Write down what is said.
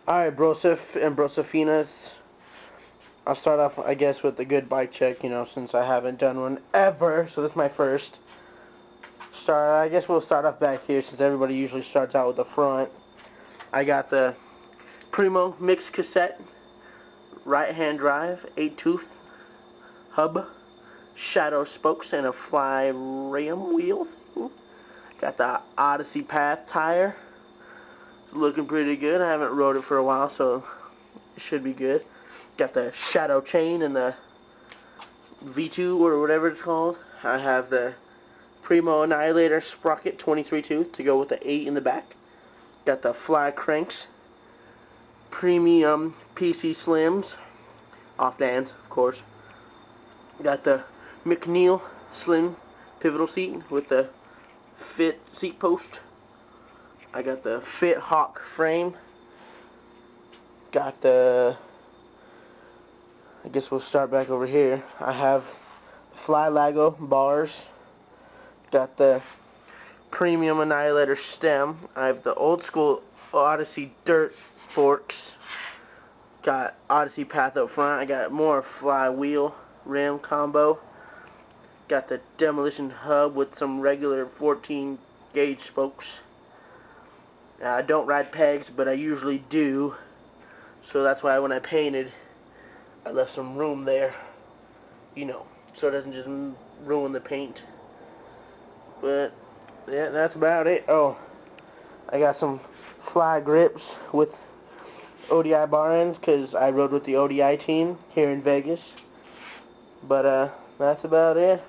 Alright, Broseph and Brosefinas. I'll start off, I guess, with a good bike check, since I haven't done one ever, so this is my first. I guess we'll start off back here, since everybody usually starts out with the front. I got the Primo mixed cassette, right-hand drive, 8-tooth hub, shadow spokes, and a fly ram wheel. Got the Odyssey Path tire. It's looking pretty good. I haven't rode it for a while, so it should be good. Got the shadow chain and the V2 or whatever it's called. I have the Primo Annihilator sprocket 23 tooth to go with the 8 in the back. Got the fly cranks, premium PC Slims, off Dan's of course. Got the McNeil Slim pivotal seat with the Fit seat post. I got the Fit Hawk frame. Got the, I guess we'll start back over here. I have Fly Lago bars. Got the Premium Annihilator stem. I have the old school Odyssey dirt forks. Got Odyssey Path up front. I got more fly wheel rim combo. Got the Demolition hub with some regular 14 gauge spokes. I don't ride pegs, but I usually do. So that's why when I painted, I left some room there. So it doesn't just ruin the paint. But yeah, that's about it. Oh, I got some fly grips with ODI bar ends because I rode with the ODI team here in Vegas. But that's about it.